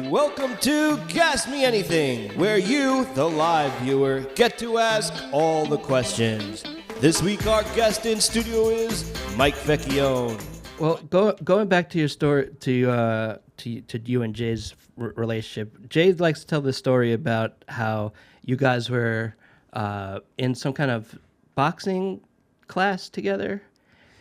Welcome to Gas Me Anything, where you, the live viewer, get to ask all the questions. This week our guest in studio is Mike Vecchione. Well, going back to your story, to you and Jay's relationship, Jay likes to tell this story about how you guys were in some kind of boxing class together,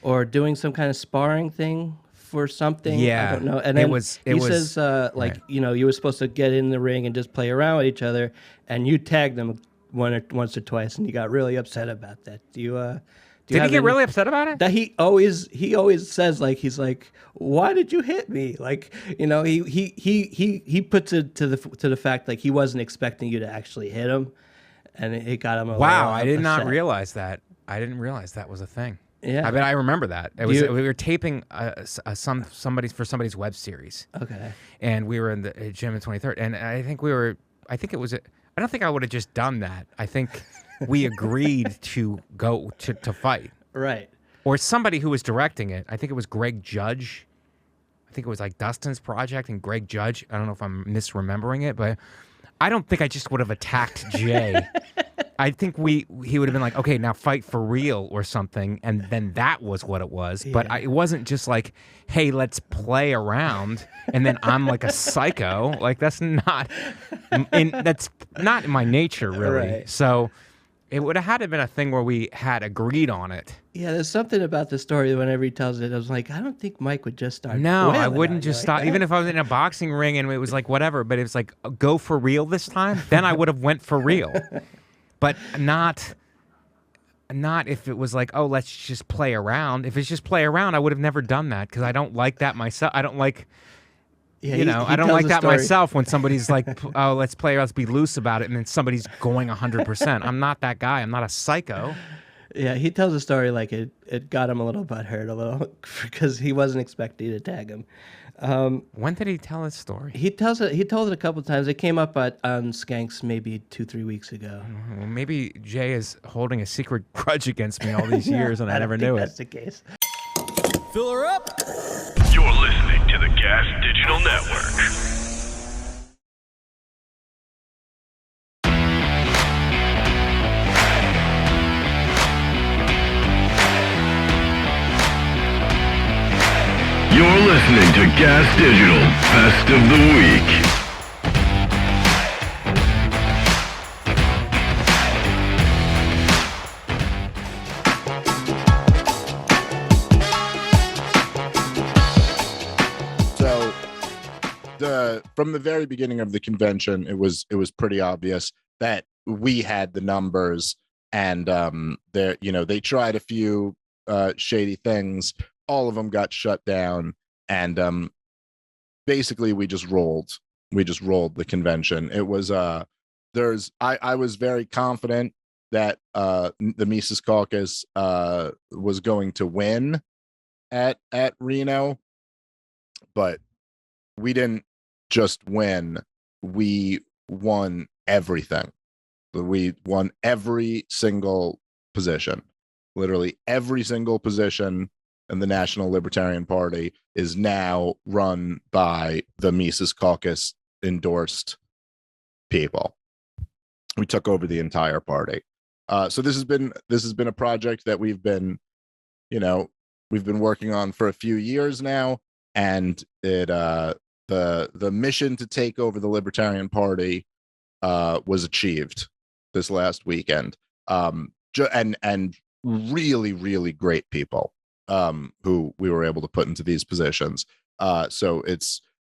or doing some kind of sparring thing for something. Yeah, I don't know. And then he says, right. you were supposed to get in the ring and just play around with each other, and you tagged them once or twice, and you got really upset about that. Did he get really upset about it? That he always says, like, he's like, why did you hit me? Like, he puts it to the fact, like, he wasn't expecting you to actually hit him, and it got him. Wow, I did not realize that. I didn't realize that was a thing. Yeah, I bet I remember that. We were taping somebody's web series. Okay, and we were in the gym in 23rd, and I think I don't think I would have just done that. I think we agreed to go to fight. Right. Or somebody who was directing it. I think it was Greg Judge. I think it was like Dustin's project and Greg Judge. I don't know if I'm misremembering it, but I don't think I just would have attacked Jay. I think he would have been like, okay, now fight for real or something, and then that was what it was. Yeah. But it wasn't just like, hey, let's play around, and then I'm like a psycho. Like that's not in my nature, really. Right. So it would have had to have been a thing where we had agreed on it. Yeah, there's something about the story that whenever he tells it, I was like, I don't think Mike would just start. No, I wouldn't just stop. Even if I was in a boxing ring and it was like whatever, but it was like, go for real this time, then I would have went for real. But not if it was like, oh, let's just play around. If it's just play around, I would have never done that because I don't like that myself. I don't like, I don't like that myself when somebody's like, oh, let's play, let's be loose about it, and then somebody's going 100%. I'm not that guy. I'm not a psycho. Yeah, he tells a story like it got him a little butthurt, because he wasn't expecting to tag him. When did he tell his story? He told it a couple of times. It came up on Skanks maybe 2-3 weeks ago. Well, maybe Jay is holding a secret grudge against me all these years, and I never knew it. That's the case. Fill her up. You're listening to the Gas Digital Network. You're listening to Gas Digital Best of the Week. So, from the very beginning of the convention, it was pretty obvious that we had the numbers, and they tried a few shady things. All of them got shut down, and basically we just rolled the convention. It was I was very confident that the Mises Caucus was going to win at Reno, but we didn't just win, we won everything. We won every single position, literally every single position. And the National Libertarian Party is now run by the Mises Caucus endorsed people. We took over the entire party. So this has been a project that we've been working on for a few years now, and the mission to take over the Libertarian Party was achieved this last weekend. And really, really great people who we were able to put into these positions. So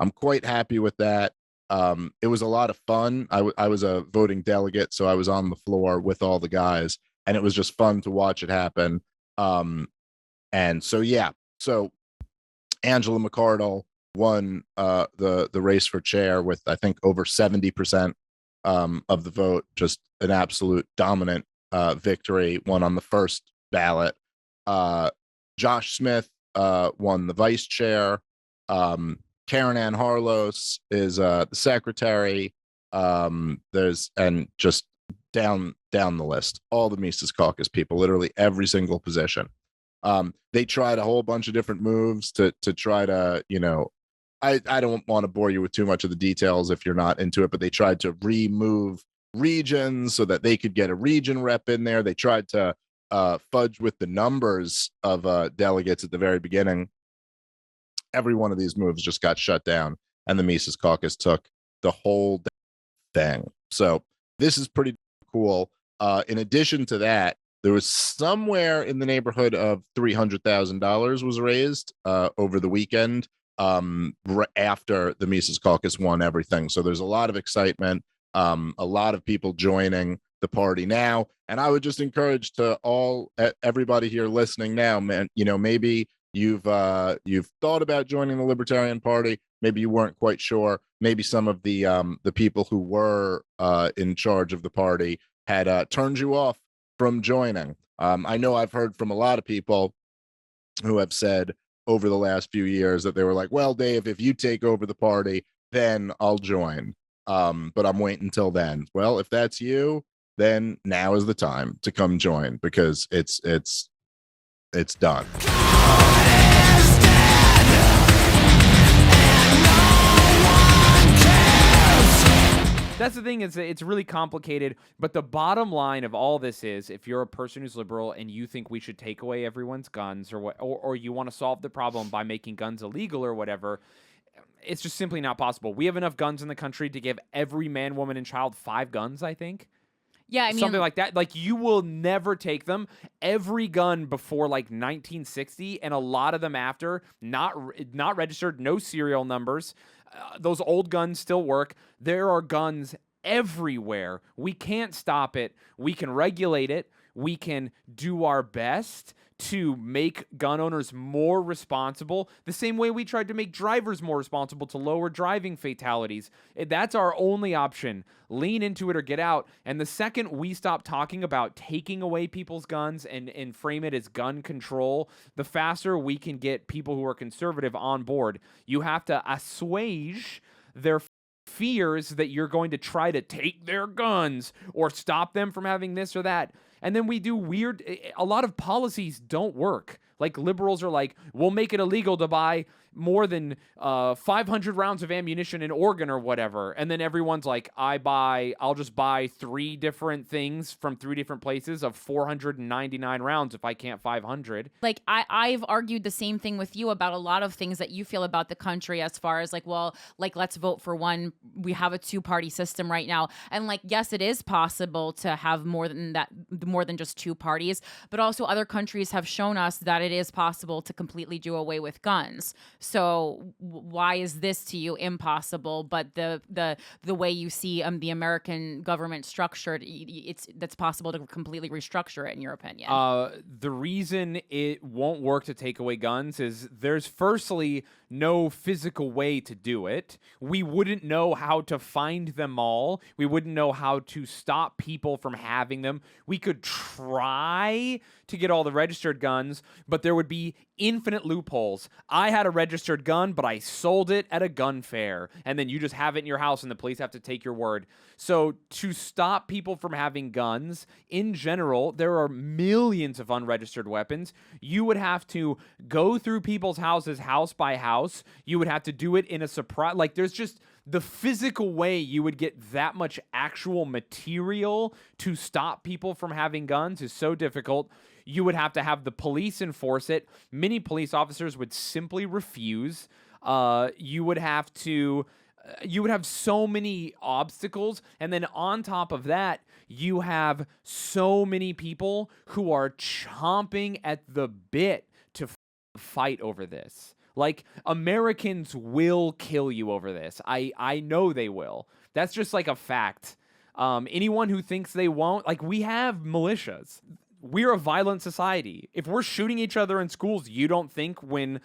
I'm quite happy with that. It was a lot of fun. I was a voting delegate, so I was on the floor with all the guys, and it was just fun to watch it happen. And so, yeah, so Angela McCardle won the race for chair with, I think, over 70% of the vote. Just an absolute dominant victory. Won on the first ballot. Josh Smith won the vice chair. Karen Ann Harlos is the secretary. There's, and just down the list, all the Mises Caucus people, literally every single position. They tried a whole bunch of different moves to try to, I don't want to bore you with too much of the details if you're not into it, but they tried to remove regions so that they could get a region rep in there. They tried to fudge with the numbers of delegates at the very beginning. Every one of these moves just got shut down, and the Mises Caucus took the whole thing. So this is pretty cool. In addition to that, there was somewhere in the neighborhood of $300,000 was raised over the weekend after the Mises Caucus won everything. So there's a lot of excitement, a lot of people joining the party now. And I would just encourage to everybody here listening now, man, maybe you've thought about joining the Libertarian Party. Maybe you weren't quite sure. Maybe some of the people who were in charge of the party had turned you off from joining. I know I've heard from a lot of people who have said over the last few years that they were like, well, Dave, if you take over the party, then I'll join. But I'm waiting until then. Well, if that's you, then now is the time to come join, because it's done. That's the thing, is it's really complicated, but the bottom line of all this is, if you're a person who's liberal and you think we should take away everyone's guns, or you want to solve the problem by making guns illegal or whatever, it's just simply not possible. We have enough guns in the country to give every man, woman, and child 5 guns, I think. Yeah, I mean, something like that. Like, you will never take them. Every gun before like 1960, and a lot of them after, not registered, no serial numbers. Those old guns still work. There are guns everywhere. We can't stop it. We can regulate it. We can do our best to make gun owners more responsible, the same way we tried to make drivers more responsible to lower driving fatalities. That's our only option. Lean into it or get out. And the second we stop talking about taking away people's guns and frame it as gun control, the faster we can get people who are conservative on board. You have to assuage their fears that you're going to try to take their guns or stop them from having this or that. And then we do a lot of policies don't work. Like, liberals are like, we'll make it illegal to buy more than 500 rounds of ammunition in Oregon or whatever. And then everyone's like, I'll just buy 3 different things from 3 different places of 499 rounds if I can't 500. Like, I've argued the same thing with you about a lot of things that you feel about the country, as far as like, well, like, let's vote for one. We have a 2-party system right now. And like, yes, it is possible to have more than just 2 parties, but also other countries have shown us that it is possible to completely do away with guns. So why is this to you impossible? But the way you see the American government structured, that's possible to completely restructure it, in your opinion. The reason it won't work to take away guns is there's firstly no physical way to do it. We wouldn't know how to find them all. We wouldn't know how to stop people from having them. We could try to get all the registered guns, but there would be infinite loopholes. I had a registered gun, but I sold it at a gun fair, and then you just have it in your house and the police have to take your word. So to stop people from having guns, in general, there are millions of unregistered weapons. You would have to go through people's houses house by house. You would have to do it in a surprise. Like, there's just the physical way you would get that much actual material to stop people from having guns is so difficult. You would have to have the police enforce it. Many police officers would simply refuse. You would have so many obstacles. And then on top of that, you have so many people who are chomping at the bit to fight over this. Like, Americans will kill you over this. I know they will. That's just like a fact. Anyone who thinks they won't, like, we have militias. We're a violent society. If we're shooting each other in schools, you don't think when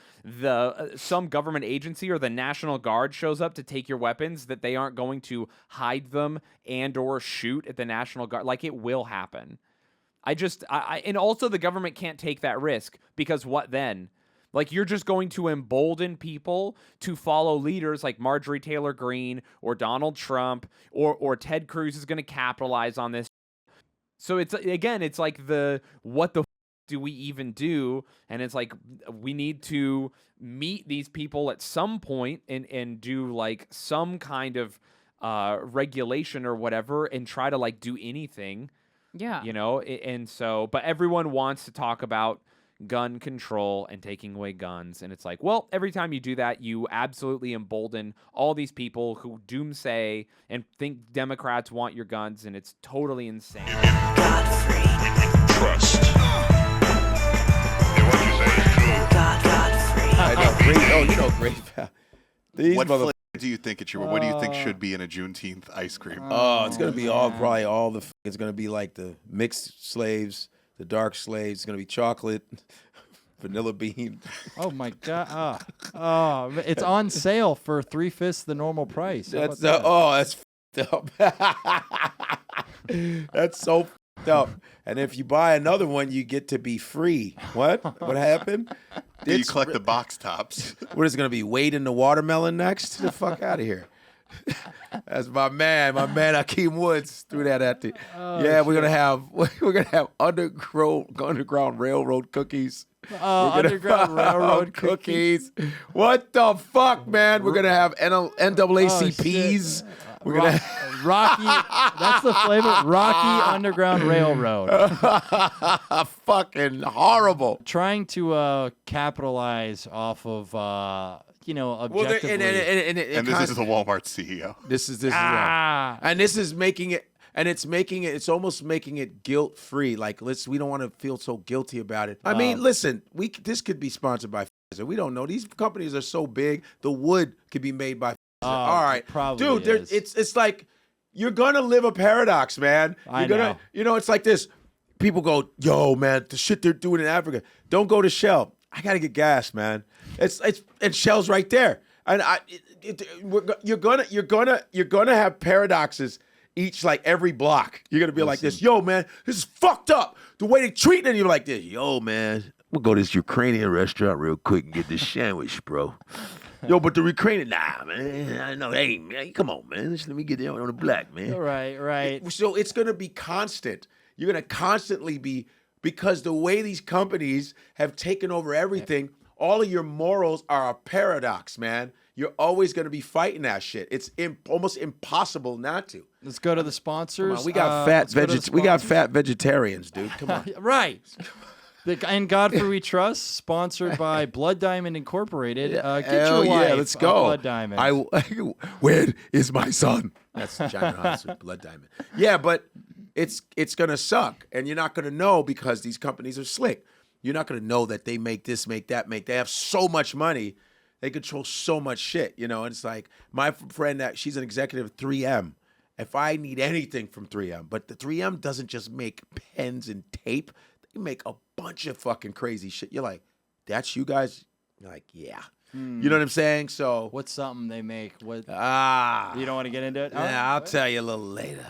some government agency or the National Guard shows up to take your weapons that they aren't going to hide them and or shoot at the National Guard? Like, it will happen. And also the government can't take that risk, because what then? Like, you're just going to embolden people to follow leaders like Marjorie Taylor Greene or Donald Trump, or Ted Cruz is going to capitalize on this. So it's like what the do we even do? And it's like, we need to meet these people at some point and do like some kind of regulation or whatever, and try to like do anything. Yeah. You know, and so, but everyone wants to talk about gun control and taking away guns. And it's like, well, every time you do that, you absolutely embolden all these people who doomsay and think Democrats want your guns, and it's totally insane. Godfrey. Trust. And what you say is true. Godfrey. I know, great. Oh, you know, great. These What mother. flavor do you think it should? What do you think should be in a Juneteenth ice cream? Oh, it's gonna be probably all the. It's gonna be like the mixed slaves, the dark slaves. It's gonna be chocolate, vanilla bean. Oh my god! It's on sale for 3/5 the normal price. How That's about that? that's up. That's so up. And if you buy another one, you get to be free. What? What happened? Do you collect the box tops? What is it gonna be? Wade in the watermelon next? Get the fuck out of here. That's my man Akeem Woods threw that at the. Yeah, we're gonna have underground railroad cookies. Underground railroad cookies. What the fuck, man? We're gonna have NAACPs. We're gonna Rocky. That's the flavor. Rocky Underground Railroad. fucking horrible. Trying to capitalize off of objectively. And this is the Walmart CEO. This is and this is making it. And it's almost making it guilt free. Like, we don't want to feel so guilty about it. I mean, listen, this could be sponsored by Pfizer. We don't know. These companies are so big. The wood could be made by Pfizer. All right, probably dude. It's like you're gonna live a paradox, man. I know. It's like this. People go, yo, man, the shit they're doing in Africa. Don't go to Shell. I gotta get gas, man. And Shell's right there. And you're gonna have paradoxes. Each like every block, you're gonna be like this. Yo, man, this is fucked up. The way they treat it, you're like this. Yo, man, we'll go to this Ukrainian restaurant real quick and get this sandwich, bro. Yo, but the Ukrainian, nah, man. I know, hey, man, come on, man. Just let me get down on the black, man. Right. So it's gonna be constant. You're gonna constantly be, because the way these companies have taken over everything, all of your morals are a paradox, man. You're always going to be fighting that shit. It's almost impossible not to. Let's go to the sponsors. Come on, we got fat vegetarians, dude. Come on. Right. And Godfrey We Trust, sponsored by Blood Diamond Incorporated. Get your wife let's go. Blood Diamond. Where is my son? That's John Hunt's Blood Diamond. Yeah, but it's going to suck, and you're not going to know because these companies are slick. You're not going to know that they make this, make that, They have so much money. They control so much shit, and it's like my friend she's an executive of 3M. If I need anything from 3M, but the 3M doesn't just make pens and tape. They make a bunch of fucking crazy shit. You're like, that's you guys? You're like, yeah. You know what I'm saying? So what's something they make? What? You don't want to get into it? Yeah, I'll tell you a little later.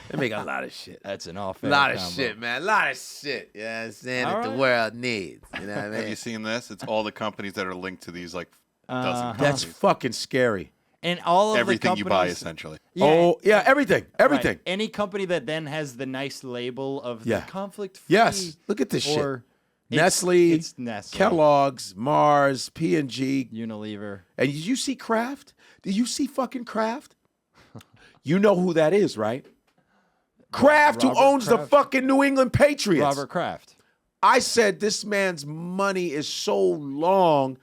They make a lot of shit. That's an off. A lot of shit, man. A lot of shit. You know what I'm saying? That the world needs. You know what I mean? Have you seen this? It's all the companies that are linked to these dozen companies. That's fucking scary. And all of everything the you buy, essentially. Yeah. Oh, yeah, everything. Right. Any company that then has the nice label of the conflict-free. Yes, look at this shit. Nestle, it's Nestle, Kellogg's, Mars, P&G, Unilever. And did you see Kraft? Did you see fucking Kraft? You know who that is, right? Kraft, who owns the fucking New England Patriots. Robert Kraft. I said this man's money is so long.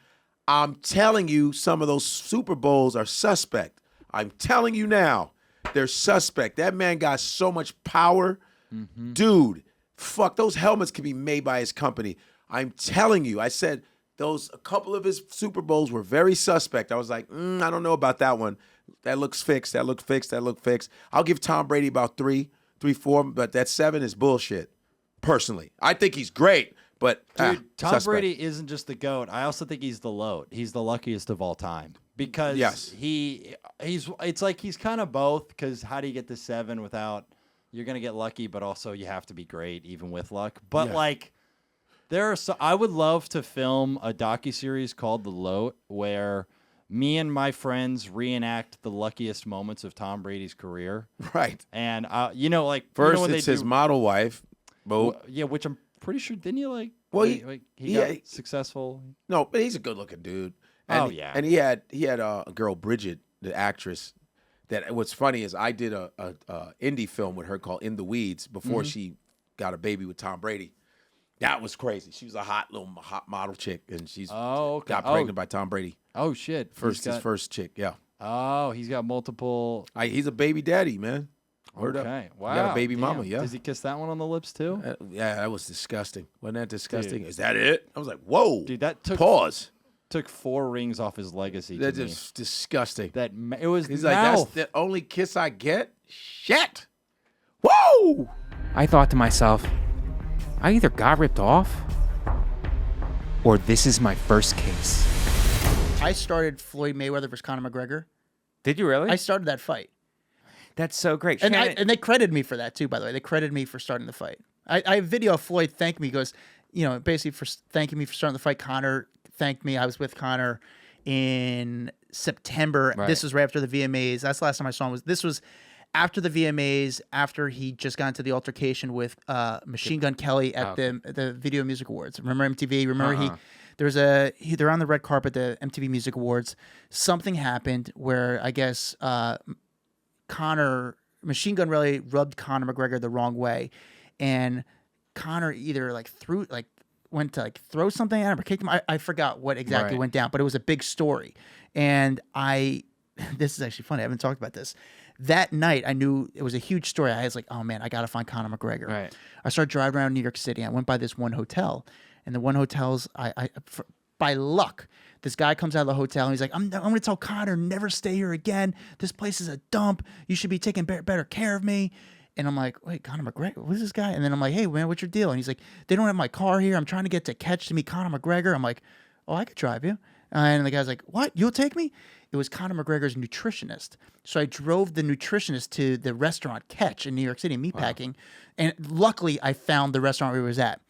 I'm telling you, some of those Super Bowls are suspect. I'm telling you now, they're suspect. That man got so much power. Mm-hmm. Dude, fuck, those helmets can be made by his company. I'm telling you, I said a couple of his Super Bowls were very suspect. I was like, I don't know about that one. That looks fixed. That looked fixed. That looked fixed. I'll give Tom Brady about 3, 4, but that 7 is bullshit, personally. I think he's great. But dude, Tom suspect. Brady isn't just the GOAT. I also think he's the LOAT. He's the luckiest of all time because he's it's like he's kind of both. Because how do you get to 7 without? You're gonna get lucky, but also you have to be great even with luck. But like, I would love to film a docuseries called The LOAT where me and my friends reenact the luckiest moments of Tom Brady's career. Right. And first it's his model wife. Yeah, which I'm pretty sure, didn't you like? Well, he got successful. No, but he's a good-looking dude. And, yeah. And he had a girl, Bridget, the actress. That what's funny is I did a indie film with her called In the Weeds before she got a baby with Tom Brady. That was crazy. She was a hot model chick, and she's got pregnant by Tom Brady. Oh shit! His first chick. Yeah. Oh, he's got multiple. He's a baby daddy, man. Word up. Wow. He got a baby mama. Yeah. Does he kiss that one on the lips too? Yeah, that was disgusting. Wasn't that disgusting? Dude. Is that it? I was like, whoa, dude. That took pause. Took 4 rings off his legacy. That's just disgusting. It was. He's like, that's the only kiss I get. Shit. Whoa. I thought to myself, I either got ripped off, or this is my first case. I started Floyd Mayweather versus Conor McGregor. Did you really? I started that fight. That's so great. And, and they credited me for that too, by the way. They credited me for starting the fight. I video of Floyd thank me. He goes, basically for thanking me for starting the fight. Conor thanked me. I was with Conor in September. Right. This was right after the VMAs. That's the last time I saw him. This was after the VMAs, after he just got into the altercation with Machine Gun Kelly at the Video Music Awards. Remember MTV? Remember they're on the red carpet, the MTV Music Awards. Something happened where I guess Machine Gun really rubbed Conor McGregor the wrong way, and Conor either went to throw something at him or kick him. I forgot what exactly went down, but it was a big story. And this is actually funny. I haven't talked about this. That night, I knew it was a huge story. I was like, oh man, I got to find Conor McGregor. Right. I started driving around New York City. I went by this one hotel, and the one hotel's, by luck, this guy comes out of the hotel and he's like, I'm going to tell Conor, never stay here again. This place is a dump. You should be taking better care of me. And I'm like, wait, Conor McGregor, who's this guy? And then I'm like, hey, man, what's your deal? And he's like, they don't have my car here. I'm trying to get to Catch to meet Conor McGregor. I'm like, oh, I could drive you. And the guy's like, what? You'll take me? It was Conor McGregor's nutritionist. So I drove the nutritionist to the restaurant Catch in New York City, meatpacking. And luckily, I found the restaurant where he was at.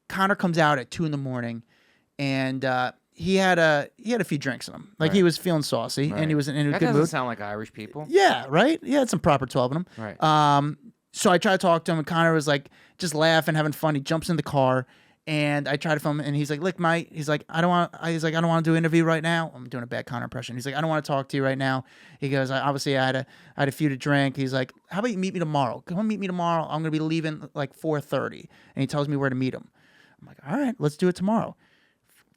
Conor comes out at 2 a.m, and he had a few drinks in him. He was feeling saucy, and he was in a that good doesn't mood. sound like Irish people. Yeah, right? He had some proper 12 in him. Right. So I tried to talk to him, and Conor was just laughing, having fun. He jumps in the car, and I try to film him, and he's like, look, mate, he's like, I don't want to do an interview right now. I'm doing a bad Conor impression. He's like, I don't want to talk to you right now. He goes, obviously I had a few to drink. He's like, how about you meet me tomorrow? Come meet me tomorrow. I'm going to be leaving 4:30. And he tells me where to meet him. I'm like, all right, let's do it tomorrow.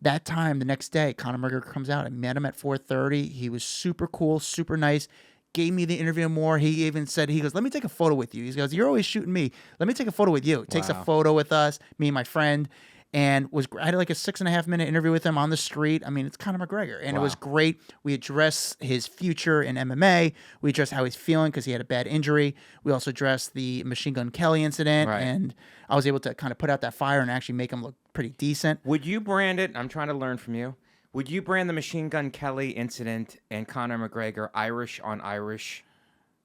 That time, the next day, Conor McGregor comes out. I met him at 4:30. He was super cool, super nice. Gave me the interview more. He even said, he goes, let me take a photo with you. He goes, you're always shooting me. Let me take a photo with you. Takes a photo with us, me and my friend. And I had a 6.5 minute interview with him on the street. I mean, it's Conor McGregor. And it was great. We addressed his future in MMA. We addressed how he's feeling because he had a bad injury. We also addressed the Machine Gun Kelly incident. Right. And I was able to kind of put out that fire and actually make him look pretty decent. Would you brand it? I'm trying to learn from you. Would you brand the Machine Gun Kelly incident and Conor McGregor Irish on Irish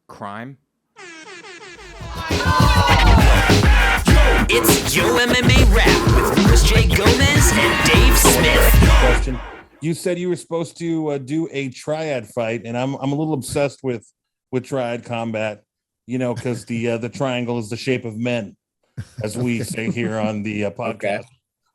crime? It's Yo MMA Rap with Chris J. Gomez and Dave Smith. Question. You said you were supposed to do a triad fight, and I'm a little obsessed with triad combat, because the triangle is the shape of men, as we say here on the podcast.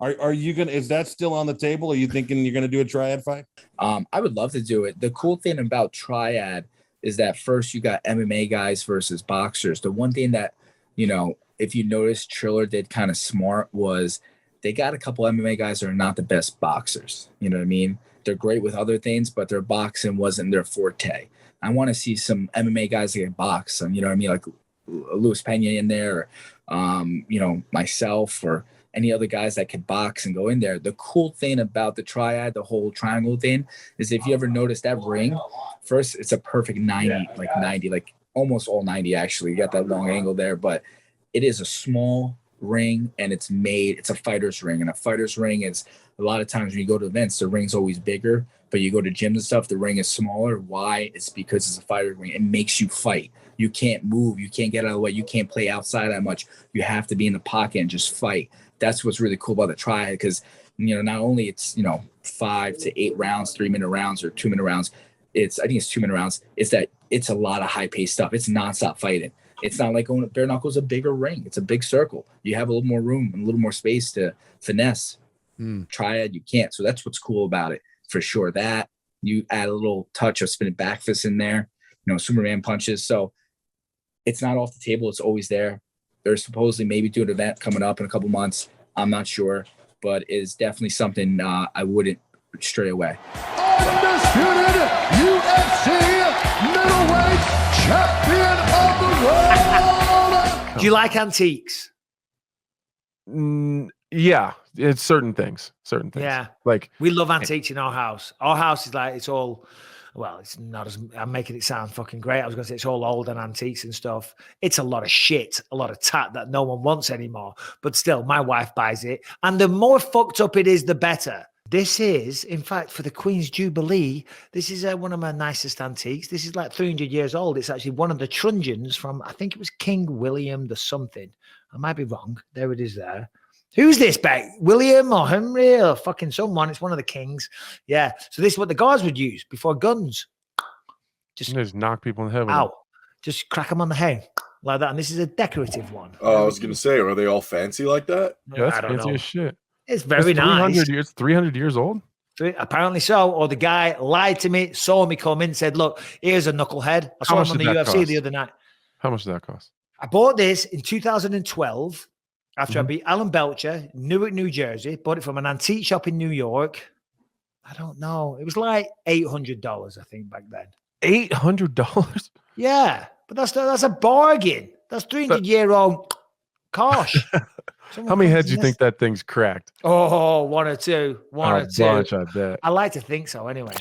Okay. Are you gonna? Is that still on the table? Are you thinking you're gonna do a triad fight? I would love to do it. The cool thing about triad is that first you got MMA guys versus boxers. The one thing that if you notice Triller did kind of smart was they got a couple MMA guys that are not the best boxers. You know what I mean? They're great with other things, but their boxing wasn't their forte. I want to see some MMA guys that can box. You know what I mean? Like Luis Pena in there, or, myself or any other guys that could box and go in there. The cool thing about the triad, the whole triangle thing, is if you ever notice that ring, first, it's a perfect 90, like almost all 90 actually. You got that long angle there, but it is a small ring and it's a fighter's ring. And a fighter's ring is a lot of times when you go to events, the ring's always bigger, but you go to gyms and stuff, the ring is smaller. Why? It's because it's a fighter's ring. It makes you fight. You can't move. You can't get out of the way. You can't play outside that much. You have to be in the pocket and just fight. That's what's really cool about the triad because, not only it's, 5 to 8 rounds, 3-minute rounds or 2-minute rounds. I think it's 2-minute rounds. It's that it's a lot of high paced stuff. It's nonstop fighting. It's not like going bare knuckles a bigger ring. It's a big circle. You have a little more room and a little more space to finesse. Triad, you can't. So that's what's cool about it for sure. That you add a little touch of spinning back fists in there, Superman punches. So it's not off the table. It's always there. They're supposedly maybe do an event coming up in a couple months. I'm not sure, but it's definitely something I wouldn't stray away. Undisputed UFC middleweight champion of the world. Do you like antiques? Yeah, it's certain things. Yeah, like we love antiques in our house. Our house is like, it's all, well, it's not as, I'm making it sound fucking great. I was going to say it's all old and antiques and stuff. It's a lot of shit, a lot of tat that no one wants anymore. But still, my wife buys it. And the more fucked up it is, the better. This is, in fact, for the Queen's Jubilee, this is one of my nicest antiques. This is like 300 years old. It's actually one of the truncheons from, I think it was King William the something. I might be wrong. There it is there. Who's this, Beck? William or Henry or fucking someone? It's one of the kings. Yeah. So this is what the guards would use before guns. Just knock people in the head with Ow. Just crack them on the head like that. And this is a decorative one. I was going to say, are they all fancy like that? Yeah, that's I don't fancy know. as shit. It's very nice. 300 years old? Apparently so. Or the guy lied to me, saw me come in, said, look, here's a knucklehead. I saw him on the UFC the other night. How much did that cost? I bought this in 2012 after I beat Alan Belcher, Newark, New Jersey. Bought it from an antique shop in New York. I don't know. It was like $800, I think, back then. $800? Yeah, but that's a bargain. That's 300-year-old Kosh. How many heads do you think that thing's cracked? Oh, one or two. One or two. Bunch, I bet. I like to think so anyway.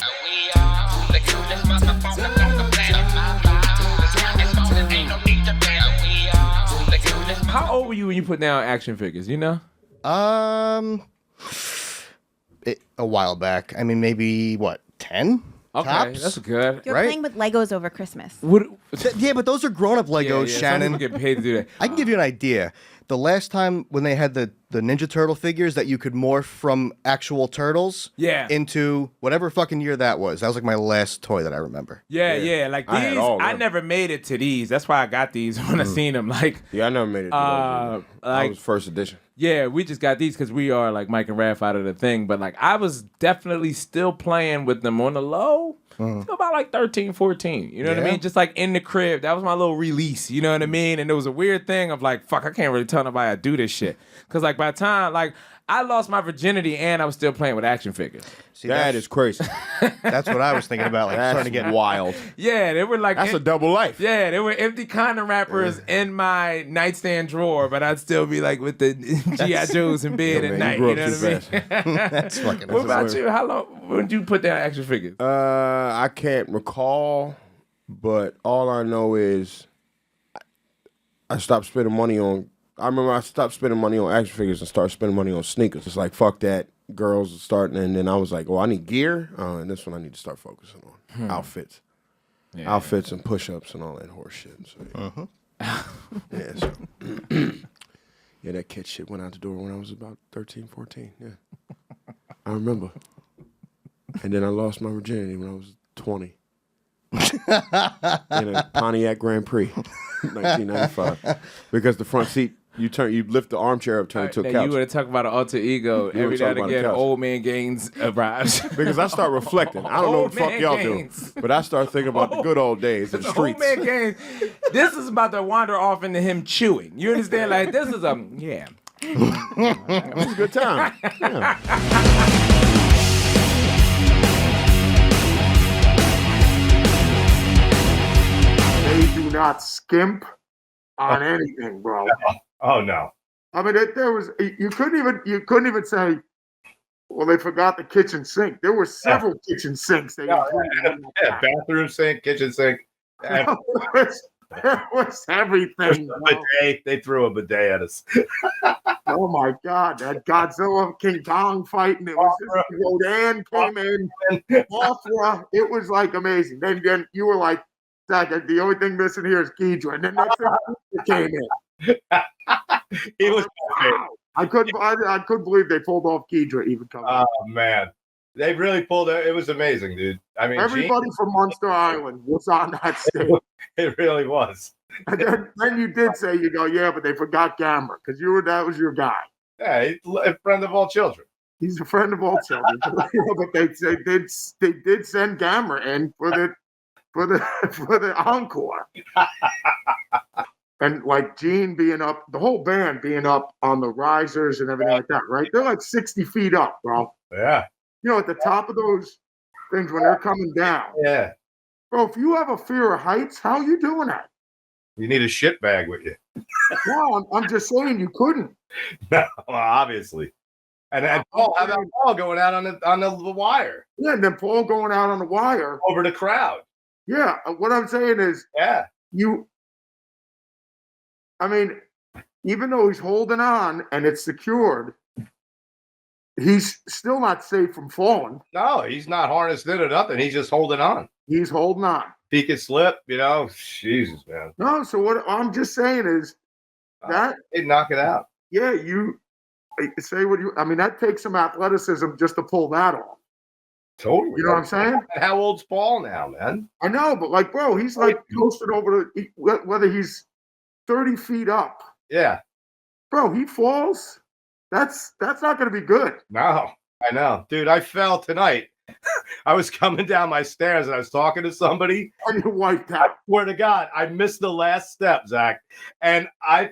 How old were you when you put down action figures? You know? A while back. I mean, maybe, 10? Okay, Tops? that's good. You're right? playing with Legos over Christmas. Yeah, but those are grown-up Legos, Some Shannon. people get paid to do that. I can give you an idea. The last time when they had the Ninja Turtle figures that you could morph from actual turtles into whatever fucking year that was like my last toy that I remember. Yeah. Like these, I never made it to these. That's why I got these when I seen them. Like, I never made it to those either. I was first edition. Yeah, we just got these because we are like Mike and Raph out of the thing. But like, I was definitely still playing with them on the low. Till about like 13, 14. You know what I mean? Just like in the crib. That was my little release. You know what I mean? And it was a weird thing of like, fuck, I can't really tell nobody I do this shit. Because like by the time, like, I lost my virginity and I was still playing with action figures. See, that is crazy. That's what I was thinking about. Like, That's starting to get wild. Yeah, they were like... That's a double life. Yeah, they were empty condom wrappers in my nightstand drawer, but I'd still be like with the G.I. Joes in bed at night. You know what I mean? That's fucking What about you? How long... When did you put down action figures? I can't recall, but all I know is I stopped spending money on... I remember I stopped spending money on action figures and started spending money on sneakers. It's like, fuck that. Girls are starting, and then I was like, oh, I need gear, and that's when I need to start focusing on outfits. Yeah. Outfits and push-ups and all that horse shit. So, yeah, so... yeah, that kid shit went out the door when I was about 13, 14, yeah. I remember. And then I lost my virginity when I was 20. In a Pontiac Grand Prix, 1995. Because the front seat, you lift the armchair up, turn it to a Now couch. you would have talked about an alter ego. Every now and again, old man gains arrives. Because I start reflecting. I don't know what the fuck y'all do, but I start thinking about the good old days in the streets. Old man gains. This is about to wander off into him chewing. You understand? Like, this is a, yeah. It was a good time. Yeah. They do not skimp on anything, bro. Oh no. I mean, there was you couldn't even say, well, they forgot the kitchen sink. There were several kitchen sinks. Bathroom sink, kitchen sink. There was everything. Bidet. They threw a bidet at us. Oh my God, that Godzilla King Kong fight, and it was Rodan came in, Mothra. It was like amazing. Then you were like, Zach, the only thing missing here is Ghidra, and then next thing came in. He was wow. I couldn't believe they pulled off Ghidra even coming. Oh man, They really pulled it. It was amazing, dude. I mean, everybody from Munster Island was on that stage. It really was. And then you did say, you go, yeah, but they forgot Gamma because that was your guy. Yeah, he's a friend of all children. He's a friend of all children. But they did send Gamma in for the encore. And like Gene being up, the whole band being up on the risers and everything like that, right? They're like 60 feet up, bro. Yeah. You know, at the top of those things when they're coming down. Yeah. Bro, if you have a fear of heights, how are you doing that? You need a shit bag with you. No, I'm just saying you couldn't. No, well, obviously. And Paul, how about Paul going out on the wire? Yeah, and then Paul going out on the wire over the crowd. Yeah, what I'm saying is, I mean, even though he's holding on and it's secured, he's still not safe from falling. No, he's not harnessed in or nothing. He's just holding on. He's holding on. He could slip, Jesus, man. No, so what I'm just saying is that he'd knock it out. Yeah, you say what you. I mean, that takes some athleticism just to pull that off. Totally. You know what I'm saying? How old's Paul now, man? I know, but like, bro, he's like posted over to whether he's 30 feet up. Yeah. Bro, he falls. That's not going to be good. No, I know. Dude, I fell tonight. I was coming down my stairs and I was talking to somebody. And you wiped out. I swear to God, I missed the last step, Zach. And I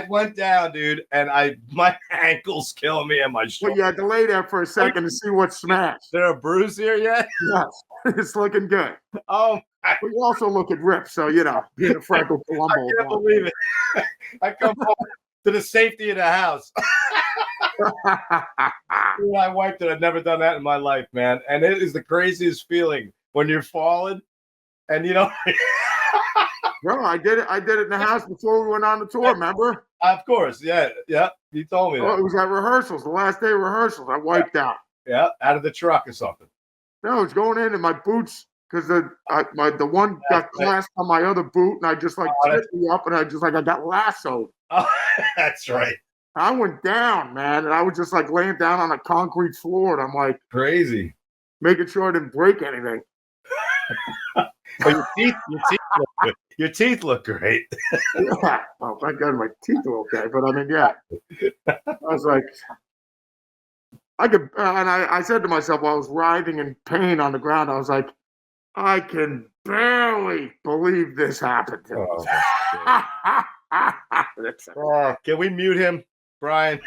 went down, dude, and my ankle's killing me and my shoulder. Well, you had to lay there for a second to see what smashed. Is there a bruise here yet? Yes. It's looking good. Oh, but you also look at Rip, so being a Franco Colombo. I can't believe it. I come home to the safety of the house. I wiped it. I've never done that in my life, man. And it is the craziest feeling when you're falling and Bro, I did it in the house before we went on the tour, remember? Of course, yeah. You told me that. It was at rehearsals, the last day of rehearsals. I wiped out. Yeah, out of the truck or something. No, it's going in my boots because the one got clasped on my other boot, and I just tipped me up, and I got lassoed. Oh, that's right. I went down, man, and I was just laying down on a concrete floor, and I'm like crazy, making sure I didn't break anything. But your teeth look great. Yeah. Oh, thank God my teeth are okay. But I mean, yeah. I was like, I could, and I said to myself while I was writhing in pain on the ground, I was like, I can barely believe this happened to me. Can we mute him, Brian?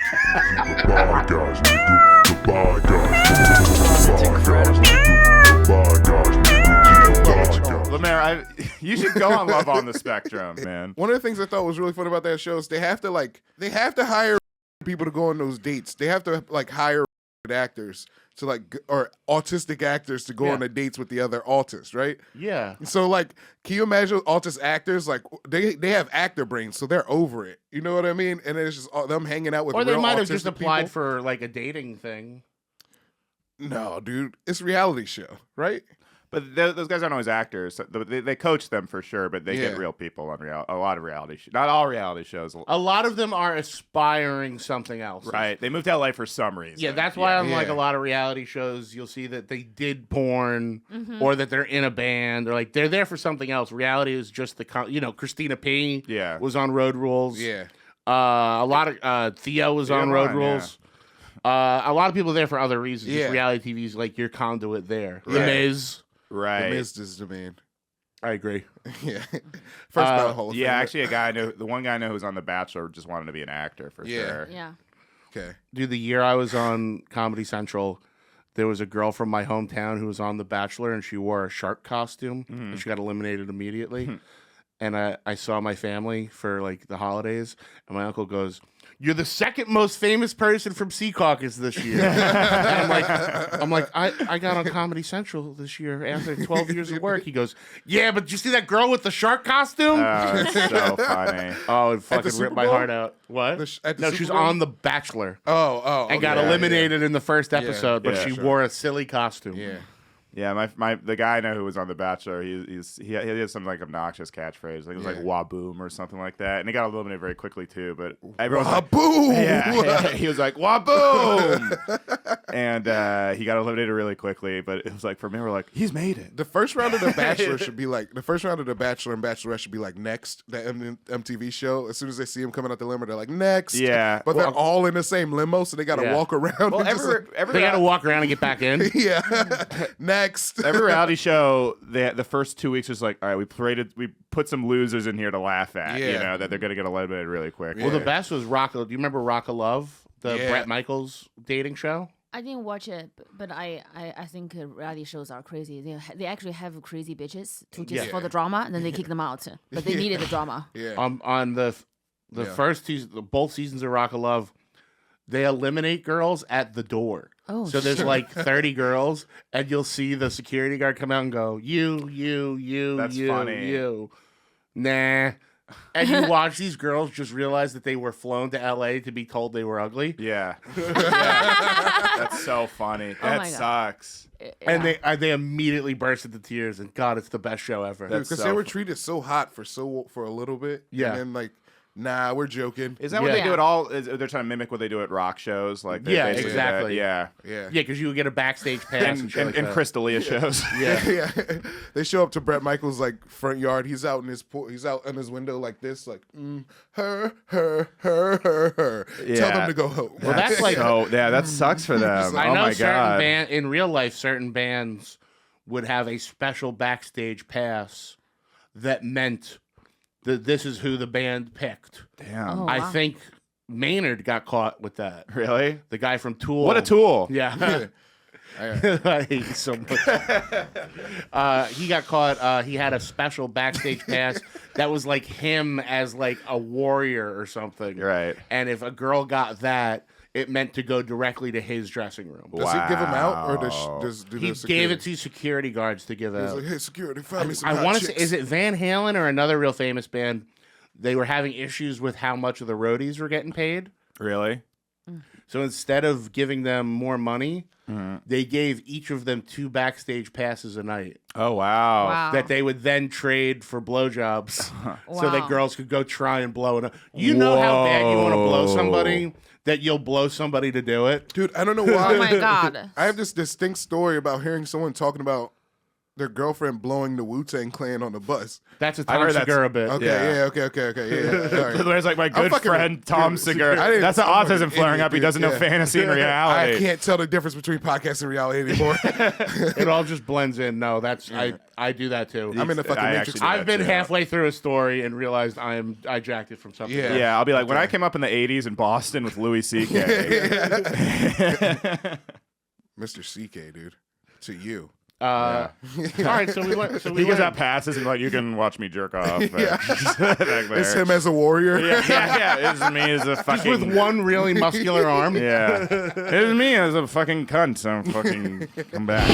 Lemaire, you should go on Love on the Spectrum, man. One of the things I thought was really fun about that show is they have to hire people to go on those dates. They have to hire actors to or autistic actors to go on the dates with the other autists, right? Yeah. So can you imagine autistic actors they have actor brains, so they're over it. You know what I mean? And it's just them hanging out with or they real might have just autistic applied people. for a dating thing. No, dude, it's a reality show, right? But those guys aren't always actors. They coach them for sure, but they get Yeah. real people on a lot of reality shows. Not all reality shows. A lot of them are aspiring something else. Right. They moved to LA for some reason. Yeah, that's why on a lot of reality shows, you'll see that they did porn or that they're in a band or they're there for something else. Reality is just Christina P. was on Road Rules. Yeah. A lot of Theo was on Road Rules. A lot of people are there for other reasons. Yeah. Just reality TV is your conduit there. Right. The Miz. Right. The Miz is the man. I agree. Yeah. First Battle Hall of Fame. Yeah, actually, the one guy I know who's on The Bachelor just wanted to be an actor for sure. Yeah. Okay. Dude, the year I was on Comedy Central, there was a girl from my hometown who was on The Bachelor, and she wore a shark costume, and she got eliminated immediately. And I saw my family for the holidays, and my uncle goes, "You're the second most famous person from Sea Caucus this year." And I'm like, I got on Comedy Central this year after 12 years of work. He goes, "Yeah, but did you see that girl with the shark costume?" Oh, it's so funny. Oh, it fucking Super ripped my Bowl? heart out. What? No, she's on The Bachelor. Oh. And got eliminated in the first episode, but she sure. wore a silly costume. Yeah. Yeah, the guy I know who was on The Bachelor, he had some obnoxious catchphrase. It was "waboom" or something like that, and he got eliminated very quickly too. But everyone Waboom! Yeah, he was like "waboom," and he got eliminated really quickly. But it was like, for me, we're like, he's made it. The first round of The Bachelor should be like, the first round of The Bachelor and Bachelorette should be like next, the MTV show. As soon as they see him coming out the limo, they're like, next. Yeah. But they're all in the same limo, so they got to walk around. Well, they got to walk around and get back in. Yeah. Next. Every reality show, the first 2 weeks was like, all right, we put some losers in here to laugh at, you know, that they're going to get eliminated really quick. Well, the best was Rocco. Do you remember Rocco Love, the Bret Michaels dating show? I didn't watch it, but I think reality shows are crazy. They actually have crazy bitches for the drama, and then they kick them out. But they needed the drama. Yeah. On the first season, both seasons of Rocco Love, they eliminate girls at the door. Oh, so there's like 30 girls, and you'll see the security guard come out and go, you. That's funny. You. Nah. And you watch these girls just realize that they were flown to LA to be told they were ugly. Yeah. That's so funny. That sucks. And they immediately burst into tears, and God, it's the best show ever. Because they were treated so hot for a little bit. Yeah. And then like, nah, we're joking. Is that what they do at all? They're trying to mimic what they do at rock shows? Like exactly. Yeah. Because you get a backstage pass and Crystalia shows. Yeah. They show up to Bret Michaels' like front yard. He's out in his window like this, like her. Yeah. Tell them to go home. Well, that's like that sucks for them. I know my God. in real life, certain bands would have a special backstage pass that meant that this is who the band picked. Damn. Oh, I wow. think Maynard got caught with that. Really? The guy from Tool. What a tool. Yeah. I hate you so much. He got caught. He had a special backstage pass that was like him as like a warrior or something. Right. And if a girl got that, it meant to go directly to his dressing room. Does he give them out, or does he gave it to security guards to give He's out? like, hey, security, find me some I hot want to chicks. say, is it Van Halen or another real famous band? They were having issues with how much of the roadies were getting paid. Really? So instead of giving them more money, they gave each of them 2 backstage passes a night. Oh, wow. That they would then trade for blowjobs so that Wow. girls could go try and blow it up. You know how bad you want to blow somebody that you'll blow somebody to do it? Dude, I don't know why. Oh my God. I have this distinct story about hearing someone talking about their girlfriend blowing the Wu-Tang Clan on the bus. That's a I Tom heard that's- Segura bit. Okay, Yeah. yeah. There's like my good friend Tom Segura. I didn't- That's the I'm autism an flaring idiot, up. He dude. doesn't know Yeah. fantasy and I reality. can't tell the difference between podcast and reality anymore. It all just blends in. No, that's I do that too. I'm in the fucking I Matrix. actually do I've that been too. halfway through a story and realized I jacked it from something. Yeah. else. Yeah, I'll be like, when I came up in the 80s in Boston with Louis C.K. Mr. CK, dude. To you. All right, so we went. So we He gives went. out passes and like, you can watch me jerk off. Yeah. Back It's there. him as a warrior. Yeah, it's me as a Just fucking... with one really muscular arm. Yeah. It's me as a fucking cunt, so fucking come back.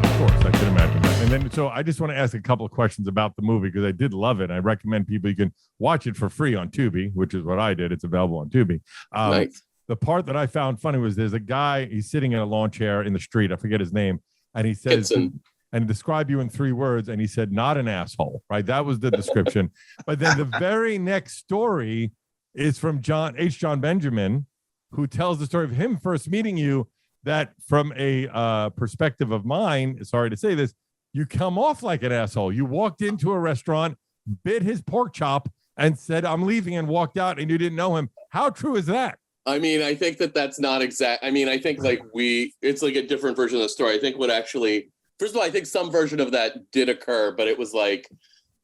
Of course, I can imagine that. And then, so I just want to ask a couple of questions about the movie because I did love it. I recommend people, you can watch it for free on Tubi, which is what I did. It's available on Tubi. Nice. The part that I found funny was there's a guy, he's sitting in a lawn chair in the street. I forget his name. And he says, Kitson. and describe you in 3 words. And he said, not an asshole, right? That was the description. But then the very next story is from John Benjamin, who tells the story of him first meeting you, that from a perspective of mine, sorry to say this, you come off like an asshole. You walked into a restaurant, bit his pork chop, and said, I'm leaving, and walked out, and you didn't know him. How true is that? I mean, I think that's not exact. I mean, I think it's like a different version of the story. I think first of all, I think some version of that did occur, but it was like,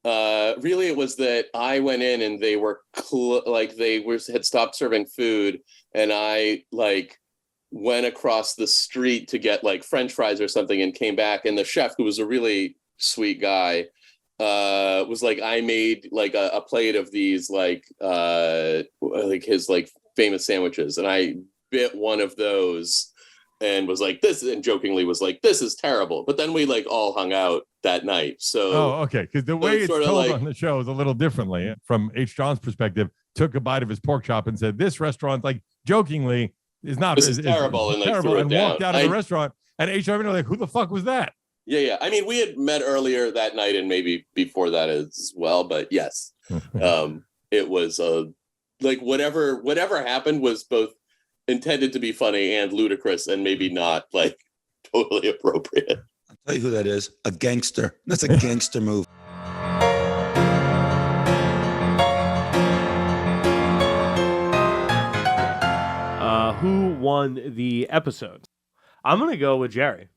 really it was that I went in and they were had stopped serving food, and I went across the street to get like French fries or something and came back, and the chef, who was a really sweet guy, was like, I made like a plate of these his famous sandwiches, and I bit one of those and was like, this, and jokingly was like, this is terrible. But then we all hung out that night. So okay, because the way it's told on the show is a little differently. From H. John's perspective, took a bite of his pork chop and said, this restaurant, jokingly, is not this is terrible, and terrible, threw it and down. walked out of the restaurant. And H. John who the fuck was that? Yeah. I mean, we had met earlier that night and maybe before that as well, but yes. it was like whatever happened was both intended to be funny and ludicrous and maybe not like totally appropriate. I'll tell you who that is. A gangster. That's a gangster move. Who won the episode? I'm going to go with Jerry.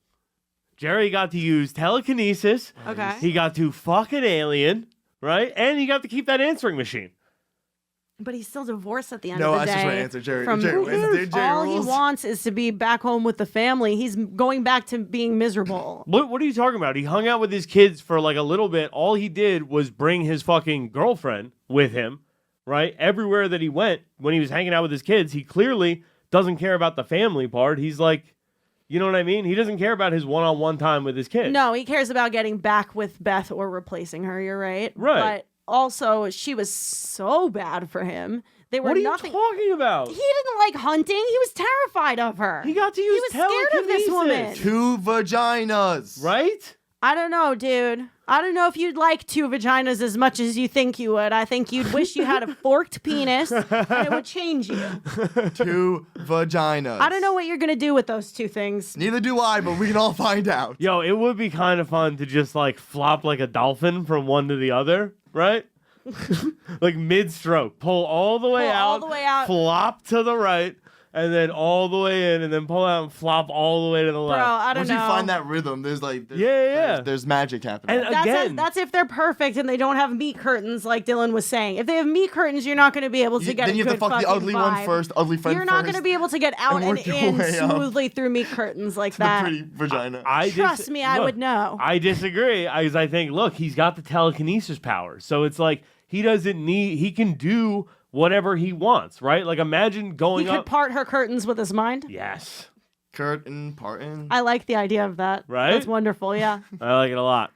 Jerry got to use telekinesis. Okay. He got to fuck an alien, right? And he got to keep that answering machine. But he's still divorced at the end No, of the I day. just want to answer Jerry. From Jerry wins, dude. Jerry all rules. he wants is to be back home with the family. He's going back to being miserable. What are you talking about? He hung out with his kids for like a little bit. All he did was bring his fucking girlfriend with him, right? Everywhere that he went when he was hanging out with his kids, he clearly doesn't care about the family part. He's like, you know what I mean? He doesn't care about his one-on-one time with his kids. No, he cares about getting back with Beth or replacing her. You're right. Right. But also, she was so bad for him. They were What are you nothing. talking about? He didn't like hunting. He was terrified of her. He got to use He was scared of this woman. 2 vaginas. Right? I don't know, dude. I don't know if you'd like 2 vaginas as much as you think you would. I think you'd wish you had a forked penis and it would change you. 2 vaginas. I don't know what you're going to do with those 2 things. Neither do I, but we can all find out. Yo, it would be kind of fun to just like flop like a dolphin from one to the other, right? Like mid-stroke, pull all the way out, flop to the right, and then all the way in, and then pull out and flop all the way to the left. I don't Once know. you find that rhythm, there's there's magic happening. And That's if they're perfect and they don't have meat curtains, like Dylan was saying. If they have meat curtains, you're not going to be able to get then a you have good to fuck the fucking ugly vibe. one first, ugly friend You're not first. going to be able to get out and work your in way up. smoothly through meat curtains like that. Pretty vagina. Trust me, I would know. I disagree. I think, look, he's got the telekinesis power. So it's like he can do whatever he wants, right? Like imagine going He could up. part her curtains with his mind. Yes. Parting. I like the idea of that. Right? That's wonderful, yeah. I like it a lot.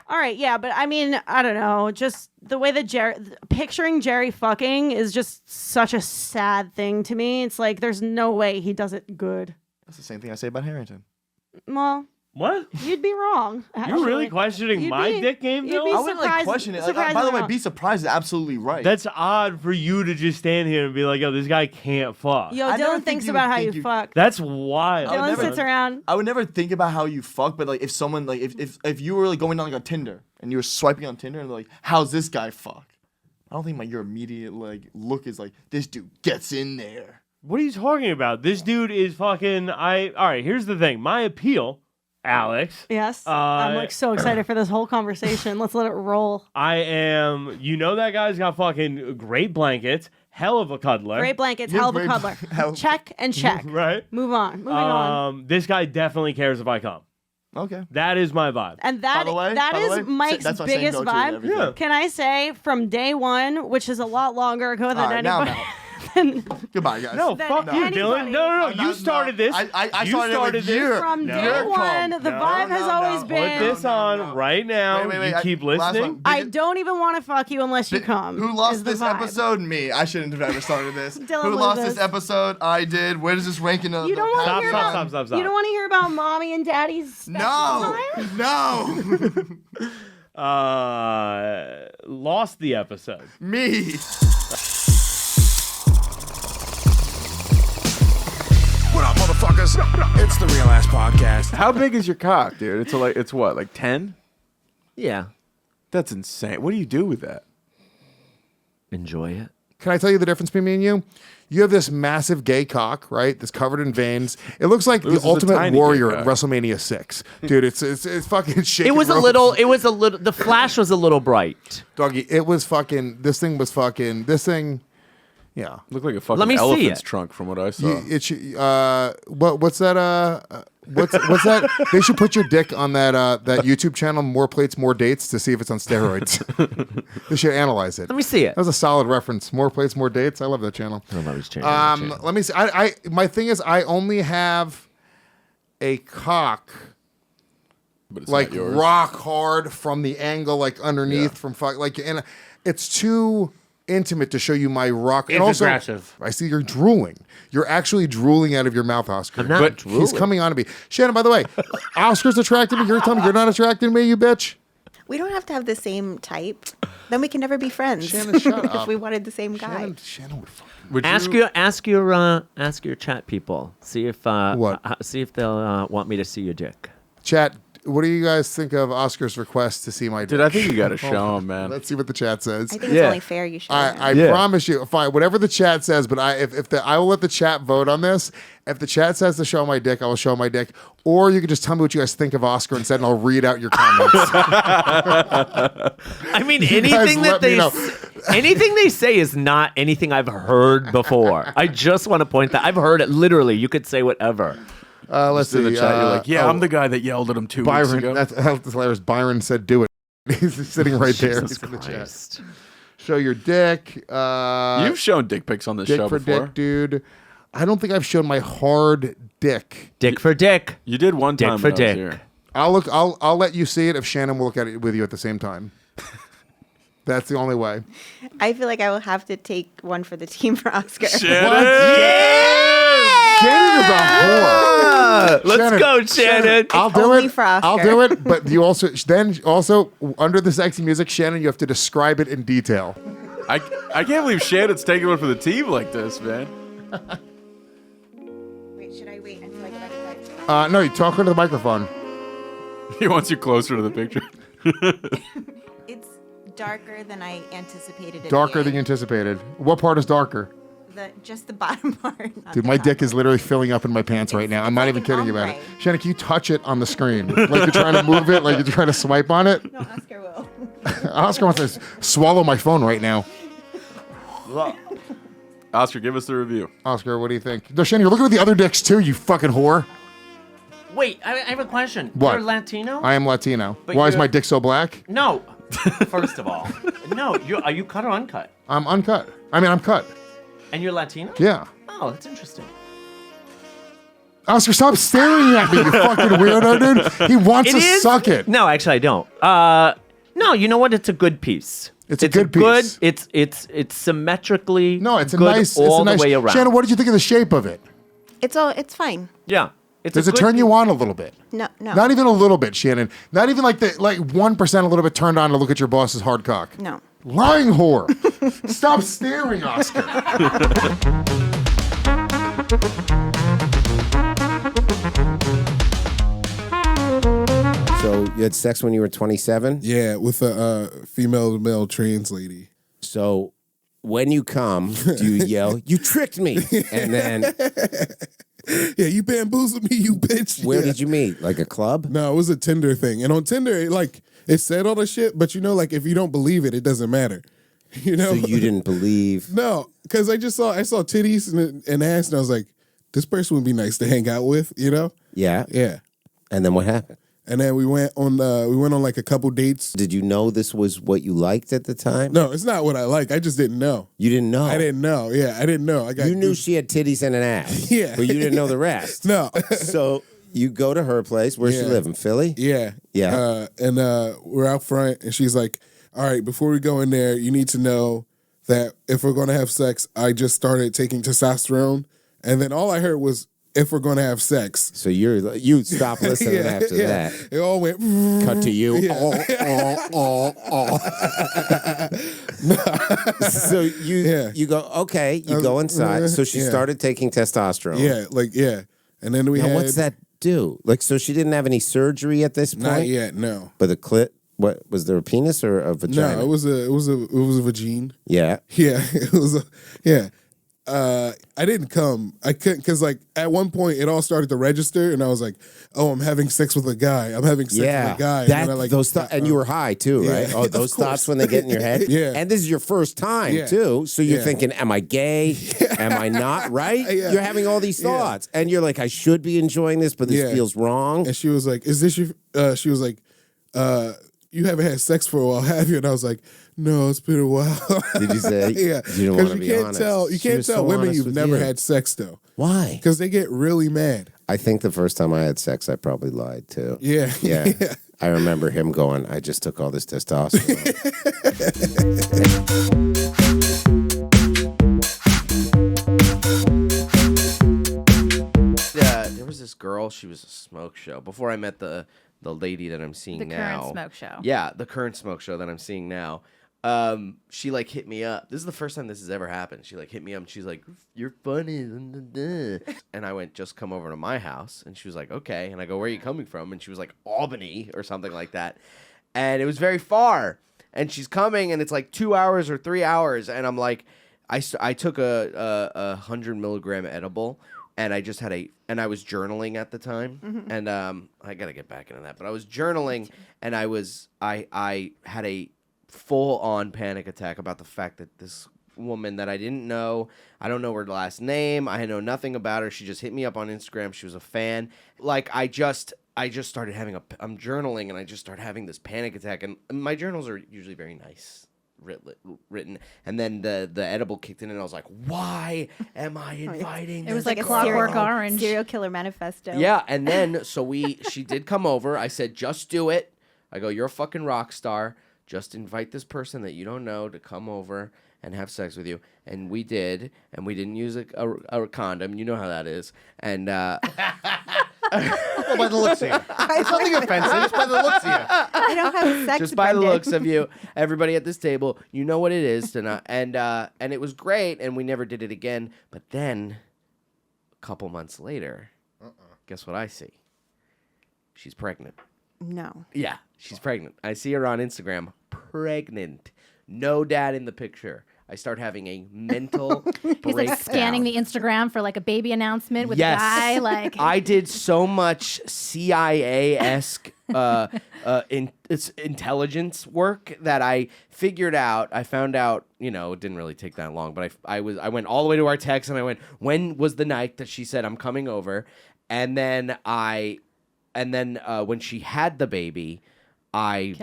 All right, yeah, but I mean, I don't know. Just the way that picturing Jerry fucking is just such a sad thing to me. It's like there's no way he does it good. That's the same thing I say about Harrington. Well, what? You'd be wrong. You're really questioning my dick game, you'd though? be I wouldn't like surprised- question it. Like, surprisingly by the way, wrong. be surprised is absolutely right. That's odd for you to just stand here and be like, yo, this guy can't fuck. Yo, I never Dylan think thinks you about would how think you you- fuck. That's wild. Dylan sits around. I would never think about how you fuck, but like if someone like if you were like going on like a Tinder and you were swiping on Tinder and like, how's this guy fuck? I don't think your immediate like look is like, this dude gets in there. What are you talking about? This dude is fucking. All right, here's the thing. My appeal, Alex. Yes. I'm like so excited for this whole conversation. Let's let it roll. I am. You know that guy's got fucking great blankets, hell of a cuddler. Great blankets, hell of a cuddler. Check and check. Right. Move on. Moving on. This guy definitely cares if I come. Okay. That is my vibe. And that is Mike's that's my same biggest go-to and vibe. everything. Yeah. Can I say from day one, which is a lot longer ago than All right, now I'm anybody. Goodbye, guys. No, fuck you, Dylan. No, you started this. I You started this. with From No. day one, the vibe has always Put been. this on right now. Wait, You I- keep last listening. one. I don't even want to fuck you unless you come. Who is lost the this vibe. episode? Me. I shouldn't have ever started this. Dylan Who lost loses. this episode? I did. Where does this rank in the You don't want to hear about. Stop. You don't want to hear about mommy and daddy's. special time? No. Lost the episode. Me. What up, motherfuckers? It's the Real Ass Podcast. How big is your cock, dude? It's what, like 10? Yeah. That's insane. What do you do with that? Enjoy it. Can I tell you the difference between me and you? You have this massive gay cock, right? That's covered in veins. It looks like This the is a Ultimate tiny Warrior gay at cock. WrestleMania 6. Dude, it's fucking shaking. It was a little, the flash was a little bright. Doggy, this thing, yeah. Looked like a fucking Let me see elephant's it. trunk from what I saw. What's that? What's that? They should put your dick on that YouTube channel, More Plates, More Dates, to see if it's on steroids. They should analyze it. Let me see it. That was a solid reference. More Plates, More Dates. I love that channel. I love his channel. Let me see. My thing is, I only have a cock. But it's Like not yours. rock hard from the angle, like underneath and it's too intimate to show you my rock. And It's also, aggressive. I see you're drooling. You're actually drooling out of your mouth, Oscar. I'm not but drooling. he's coming on to me. Shannon, by the way, Oscar's attracted me. You're telling me you're not attracted to me, you bitch? We don't have to have the same type. Then we can never be friends. Shannon, shut if up. we wanted the same guy. Shannon would Ask your chat people. See if they'll want me to see your dick. Chat, what do you guys think of Oscar's request to see my dick? Dude, I think you got to show him, man. Let's see what the chat says. I think it's only fair you should. I promise you, fine, whatever the chat says, but I will let the chat vote on this. If the chat says to show my dick, I will show my dick. Or you can just tell me what you guys think of Oscar instead, and I'll read out your comments. I mean, anything they say is not anything I've heard before. I just want to point that I've heard it literally. You could say whatever. Let's see. In the chat, you're like, I'm the guy that yelled at him 2 weeks ago. That's hilarious. Byron said, "Do it." He's sitting right there. Jesus He's in the Christ. chat. Show your dick. You've shown dick pics on this dick show for before. Dick, dude. I don't think I've shown my hard dick. Dick for dick. You did one time. Dick for when I was dick. here. I'll let you see it if Shannon will look at it with you at the same time. That's the only way. I feel like I will have to take one for the team for Oscar. Shannon is a whore. Let's go, Shannon. I'll do Only it. for Oscar. I'll do it. But you also under the sexy music, Shannon, you have to describe it in detail. I can't believe Shannon's taking one for the team like this, man. Wait, should I wait until I go back inside? No, you talk into the microphone. He wants you closer to the picture. It's darker than I anticipated it. Darker than you anticipated. What part is darker? Just the bottom part. Dude, my dick is literally filling up in my pants right now. I'm not even kidding about it. Shannon, can you touch it on the screen? Like you're trying to move it, like you're trying to swipe on it? No, Oscar will. Oscar wants to swallow my phone right now. Oscar, give us the review. Oscar, what do you think? No, Shannon, you're looking at the other dicks too, you fucking whore. Wait, I have a question. What? You're Latino? I am Latino. But Why is you're- my dick so black? No. First of all, no. Are you cut or uncut? I'm uncut. I mean, I'm cut. And you're Latino? Yeah. Oh, that's interesting. Oscar, stop staring at me, you fucking weirdo, dude. He wants to suck it. No, actually, I don't. No, you know what? It's a good piece. It's a good piece. It's symmetrically. No, it's a good nice. all it's a nice. the way around. Shannon, what did you think of the shape of it? It's fine. Yeah. It's Does a it good turn you on a little bit? No. Not even a little bit, Shannon. Not even like 1% a little bit turned on to look at your boss's hard cock. No. Lying whore. Stop staring, Oscar. So you had sex when you were 27? Yeah, with a female to male trans lady. So when you come, do you yell, "You tricked me"? And then yeah, you bamboozled me, you bitch. Where Yeah. did you meet? Like a club? No, it was a Tinder thing. And on Tinder, it said all the shit, but if you don't believe it, it doesn't matter. You know? So you didn't believe? No, because I saw titties and ass, and I was like, this person would be nice to hang out with, you know? Yeah. Yeah. And then what happened? And then we went on like a couple dates. Did you know this was what you liked at the time? No, it's not what I like. I just didn't know. You didn't know? I didn't know. Yeah, I didn't know. You knew she had titties and an ass. Yeah. But you didn't know the rest. No. So you go to her place. Where she live? In Philly? Yeah. Yeah. And we're out front, and she's like, all right, before we go in there, you need to know that if we're going to have sex, I just started taking testosterone. And then all I heard was, if we're going to have sex. So you stop listening after that. It all went. Cut to you. Yeah. So you go, okay, you go inside. So she Yeah. started taking testosterone. Yeah. And then we now, had. what's that do? So she didn't have any surgery at this point? Not yet, no. But the clit, what was there a penis or a vagina? No, it was a vagine. Yeah. Yeah, it was yeah. I didn't come. I couldn't because at one point it all started to register, and I was like, "Oh, I'm having sex with a guy. I'm having sex with a guy." That, and then those and you were high too, right? Yeah, Oh, of those course. thoughts when they get in your head. Yeah. And this is your first time Yeah. too, so you're Yeah. thinking, "Am I gay? Am I not?" Right? Yeah. You're having all these thoughts, and you're like, "I should be enjoying this, but this Yeah. feels wrong." And she was like, "Is this your?" She was like, "You haven't had sex for a while, have you?" And I was like, "No, it's been a while." Did you say? Yeah, You didn't want to you be can't honest. tell. You She can't was tell so women honest you've with never you. had sex though. Why? Because they get really mad. I think the first time I had sex, I probably lied too. Yeah. Yeah. I remember him going, "I just took all this testosterone." There was this girl. She was a smoke show. Before I met the the lady that I'm seeing The now. current smoke show. Yeah, the current smoke show that I'm seeing now. She like hit me up. This is the first time this has ever happened. She like hit me up and she's like, "You're funny." And I went, "Just come over to my house." And she was like, "Okay." And I go, "Where are you coming from?" And she was like, "Albany," or something like that. And it was very far. And she's coming and it's like 2 hours or 3 hours. And I'm like, I took a 100 milligram edible. And I just had and I was journaling at the time, and I gotta get back into that. But I was journaling, and I had a full-on panic attack about the fact that this woman that I didn't know, I don't know her last name, I know nothing about her. She just hit me up on Instagram. She was a fan. Like I just started having I'm journaling, and I just started having this panic attack. And my journals are usually very nice. Written, and then the edible kicked in, and I was like, "Why am I inviting?" It was like Clockwork Orange, serial killer manifesto. Yeah, and then she did come over. I said, "Just do it." I go, "You're a fucking rock star. Just invite this person that you don't know to come over and have sex with you." And we did, and we didn't use a condom. You know how that is, and. Well, by the looks of you. It's nothing offensive, just by the looks of you. I don't have sex. Just by the looks of you, everybody at this table, you know what it is to not. And it was great, and we never did it again. But then, a couple months later, guess what I see? She's pregnant. No. Yeah, she's pregnant. I see her on Instagram, pregnant. No dad in the picture. I start having a mental He's like scanning the Instagram for like a baby announcement with a guy. Like I did so much CIA-esque intelligence work that I found out, you know, it didn't really take that long, but I went all the way to our text and I went, when was the night that she said I'm coming over? And then when she had the baby, I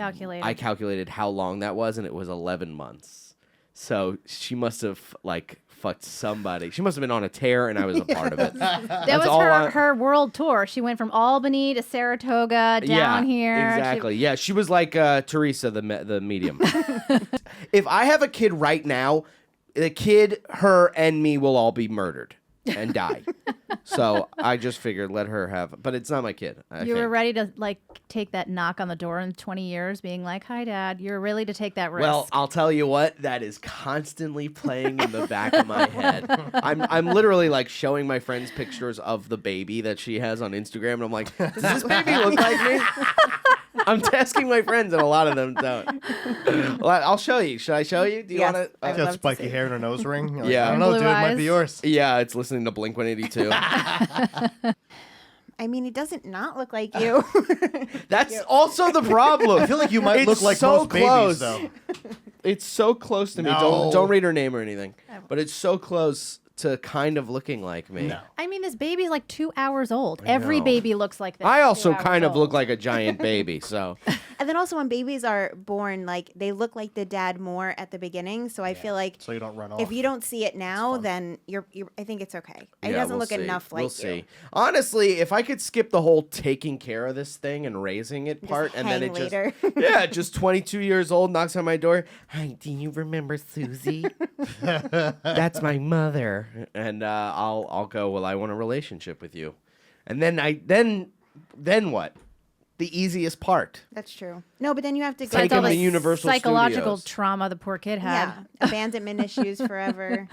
calculated how long that was, and it was 11 months. So she must have like fucked somebody. She must have been on a tear, and I was a part of it. That was her world tour. She went from Albany to Saratoga down here. Exactly. She was like Teresa, the medium. If I have a kid right now, the kid, her, and me will all be murdered and die. So I just figured let her have, but it's not my kid. You were ready to like take that knock on the door in 20 years, being like, "Hi, Dad." You're ready to take that risk. Well, I'll tell you what, that is constantly playing in the back of my head. I'm literally like showing my friends pictures of the baby that she has on Instagram, and I'm like, does this baby look like me? I'm tasking my friends, and a lot of them don't. Well, I'll show you. Should I show you? Do you want to? Got spiky hair and a nose ring. You're like, Yeah, I don't know, dude. It might be yours. Yeah, it's listening to Blink-182. I mean, it doesn't not look like you. That's also the problem. I feel like you might look like so most close. babies, though. It's so close to me. No. Don't read her name or anything. But it's so close to kind of looking like me. No. I mean, this baby's like 2 hours old. Every baby looks like this. I also 2 hours kind of old. look like a giant baby, so. And then also when babies are born, like they look like the dad more at the beginning. So I feel like So you don't run off. if you don't see it now, then you're I think it's okay. It Yeah, doesn't we'll look see. enough like We'll you. see. Honestly, if I could skip the whole taking care of this thing and raising it part, and then hang it later. just 22 years old, knocks on my door. Hi, do you remember Susie? That's my mother. And I'll go, well, I want a relationship with you. And then what? The easiest part. That's true. No, but then you have to go Take to him to like Universal psychological Studios. trauma the poor kid had. yeah, abandonment issues forever.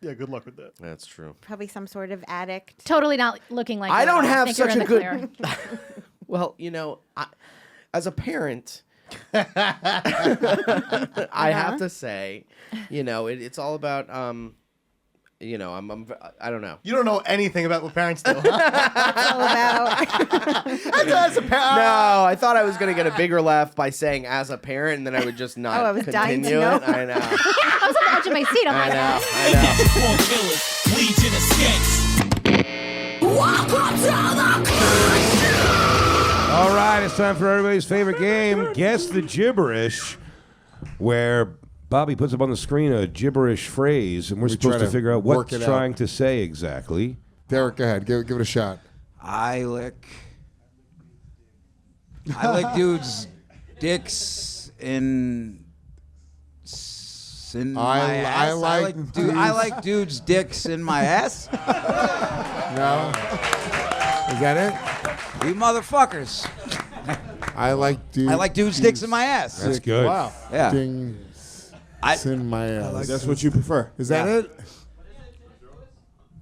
Yeah, good luck with that. That's true. Probably some sort of addict. Totally not looking like I that. don't have think you're such in a the good. clear. Well, you know, as a parent, I have to say, you know, it's all about, you know, I don't know. You don't know anything about what parents do. It's all about. As a parent. No, I thought I was going to get a bigger laugh by saying as a parent, and then I would just not Oh, I was dying to continue know. it. I know. I was on the edge of my seat. I'm like, I know. All right, it's time for everybody's favorite game, Guess the Gibberish, where Bobby puts up on the screen a gibberish phrase, and we're supposed try to to figure out work what it's it trying out. to say exactly. Derek, go ahead. Give it a shot. I lick dudes' dicks in my ass. I like dudes' dicks in my ass. No. Is that it? You motherfuckers. I like dudes' dicks in my ass. That's good. Wow. Yeah. Dings in my ass. That's what you prefer. Is that it?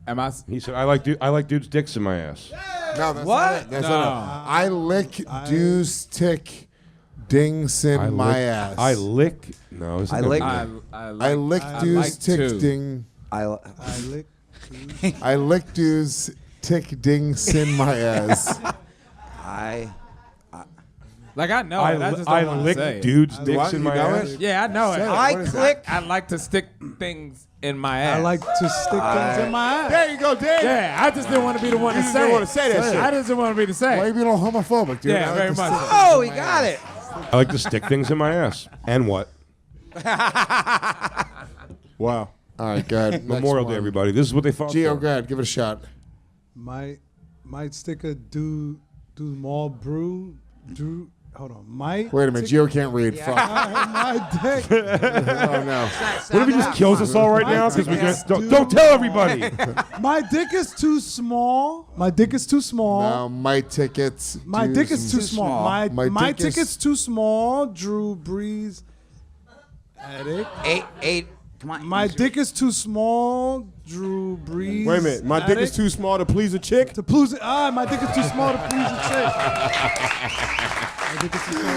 Am I? He said, I like dudes' dicks in my ass. No, that's What? not it. That's not it. I lick dudes tick dings in my ass. I lick. No, it's I lick. I lick dudes tick ding. I lick. I lick dudes tick dings in my ass. Like I know it. I just don't want to say lick it. dudes' dicks in my know ass. it? Yeah, I know it. I click. I like to stick things in my ass. I like to stick things in my ass. There you go, Dan. Yeah, I just didn't want to be the one to just say didn't it. want to say that shit. I just didn't want to be the say. Why are you being all homophobic, dude? Yeah, I like very to much. stick Oh, things he in my got ass. it. I like to stick things in my ass. And what? Wow. All right, go ahead. Memorial Day, everybody. This is what they fought Gio, for. go ahead. Give it a shot. Might stick a do small brew. Hold on. Might. Wait a minute. Gio can't read. Fuck. My dick. Oh, no. What if he just kills us all right now? Because we don't tell everybody. My dick is too small. My dick is too small. No, my tickets. My dick is too small. My ticket's too small. Drew Brees. Addict. Eight. Come on. My dick is too small. Drew Brees. Wait a minute. My dick is too small to please a chick? To please my dick is too small to please a chick. My dick is too small.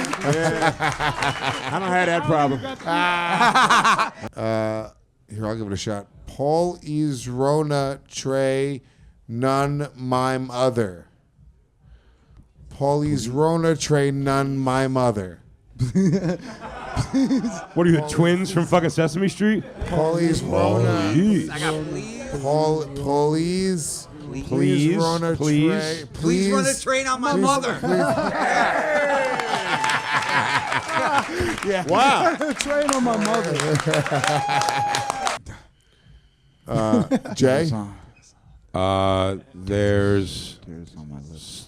I don't have that problem. Here, I'll give it a shot. Paul is Rona Trey, none mime other. Paul is Rona Trey, none mime other. What are you, the twins from fucking Sesame Street? Paulies Rona. Please. Please Rona Please. Trey. Please run a train on my mother. Yeah. Wow. Train on my mother. Jay?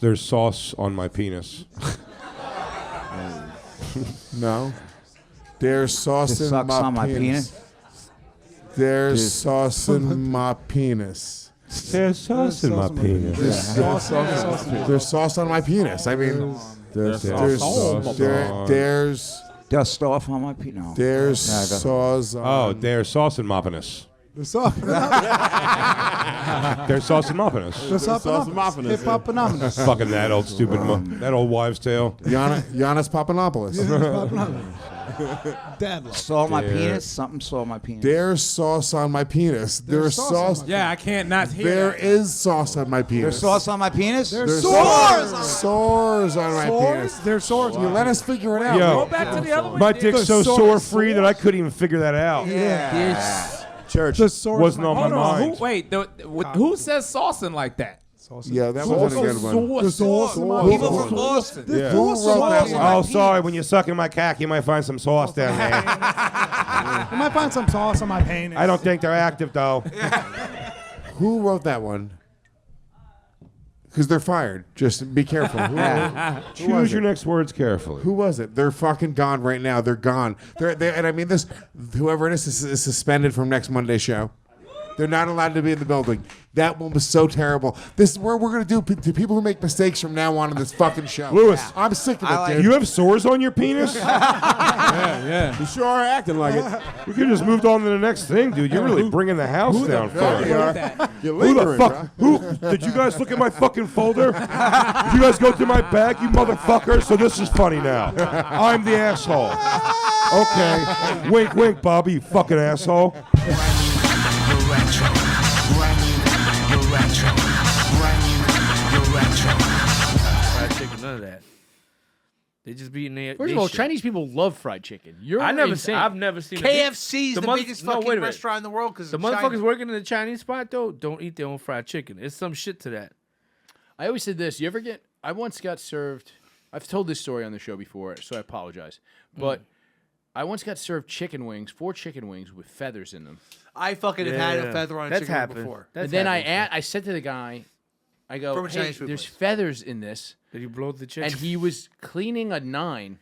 There's sauce on my penis. No. There's sauce in sucks on my penis. There's sauce in my penis. There's sauce in my penis. There's sauce on my penis. I mean, there's Dust off on my penis. No. There's sauce on. Oh, there's sauce in my penis. The sauce. There's sauce in my penis. The sauce in my penis. Hip hop anonymous. Fucking that old stupid, that old wives' tale. Giannis Papanopoulos. Dad Saw my penis. Something saw my penis. There's sauce on my penis. There's sauce. Yeah, I can't not hear There that. is sauce on my penis. There's sauce on my penis. There's sores on my penis. There's sores. You let us figure it out. Yo, Go back to the other one. my dick's so sore free that I couldn't even figure that out. Yeah. Church. Wasn't on my Hold on. mind. Who says saucing like that? Yeah, that wasn't a good one. People from Boston. Yeah. Who wrote that one? Oh, sorry. When you're sucking my cock, you might find some sauce down there. You might find some sauce on my penis. I don't think they're active, though. Who wrote that one? Because they're fired. Just be careful. Choose your next words carefully. Who was it? They're fucking gone right now. They're gone. And I mean this. Whoever it is suspended from next Monday's show. They're not allowed to be in the building. That one was so terrible. This is where we're going to do to people who make mistakes from now on in this fucking show. Lewis, I'm sick of it, dude. You have sores on your penis? Yeah. You sure are acting like it. We could have just moved on to the next thing, dude. You're really bringing the house down for us. You're Who the lingering, fuck? Who? Did you guys look at my fucking folder? Did you guys go through my bag, you motherfuckers? So this is funny now. I'm the asshole. Okay. Wink, wink, Bobby, you fucking asshole. Fried chicken, none of that. They just be eating their. First of all, Chinese people love fried chicken. I've never seen it. KFC's the biggest fucking restaurant in the world because the motherfuckers working in the Chinese spot though don't eat their own fried chicken. It's some shit to that. I always said this. I once got served. I've told this story on the show before, so I apologize. But I once got served 4 chicken wings with feathers in them. I fucking have had a feather on a chicken wing before. And then I said to the guy, I go, From a hey, Chinese food there's place. feathers in this. Did you blow the chicken? And he was cleaning a 9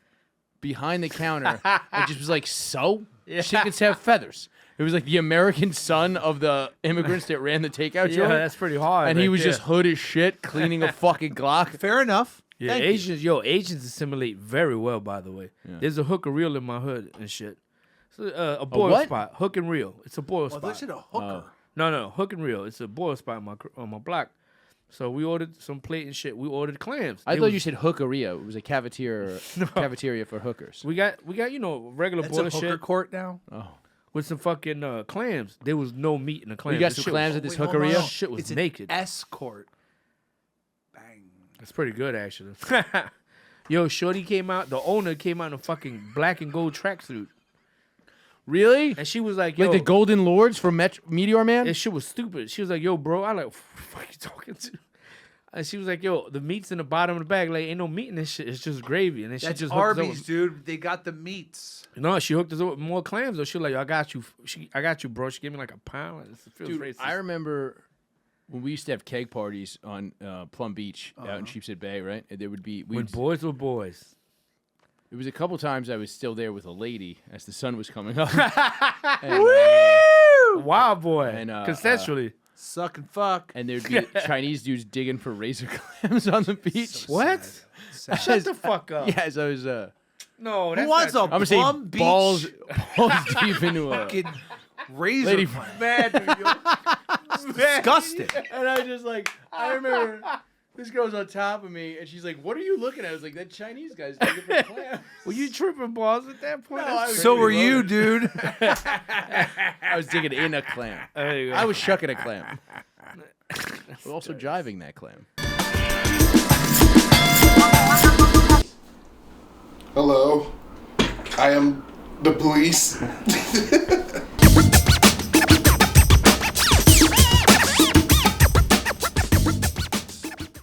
behind the counter and just was like, so? Yeah. Chickens have feathers. It was like the American son of the immigrants that ran the takeout Yeah, joint. that's pretty hard And he right was there. just hood as shit, cleaning a fucking Glock. Fair enough. Yeah, Thank you. Asians assimilate very well, by the way. Yeah. There's a hook and reel in my hood and shit. So, a boil what? spot. Hook and reel. It's a boil Well, spot. they said a hooker. No, hook and reel. It's a boil spot on my block. So we ordered some plate and shit. We ordered clams. I They thought was- you said hookeria. It was a cafeteria for hookers. We got regular It's boil a hooker shit court now. Oh. with some fucking clams. There was no meat in the clams. You got The some shit clams was- at this Wait, hold hookeria? on. Shit was It's an naked. escort. It's pretty good actually. Yo, Shorty came out. The owner came out in a fucking black and gold tracksuit. Really? And she was like, yo. Like the Golden Lords from Meteor Man? And shit was stupid. She was like, yo, bro. I like, what the fuck you talking to? And she was like, yo, the meat's in the bottom of the bag. Like, ain't no meat in this shit. It's just gravy. And then she That's just hooked us up Arby's, with- dude. They got the meats. No, she hooked us up with more clams. Though she was like, I got you. I got you, bro. She gave me like a pound. It feels Dude, racist. I remember when we used to have keg parties on Plum Beach out in Uh-huh. Sheepshead Bay, right? And there would be When boys were boys. It was a couple times I was still there with a lady as the sun was coming up. Woo! Wild boy. And, consensually. Suck and fuck. And there'd be Chinese dudes digging for razor clams on the beach. What? Sad. Shut the fuck up. Yes, I was. No, Who that's wants not a I'm gonna say Plum Beach balls deep into a fucking razor? lady. bad, dude. It's disgusting. And I just like, I remember this girl's on top of me, and she's like, "What are you looking at?" I was like, "That Chinese guy's digging for clams." Were you tripping balls at that point? No, I was So were pretty you, loaded. dude. I was digging in a clam. There you go. I was shucking a clam. But also jiving that clam. Hello, I am the police.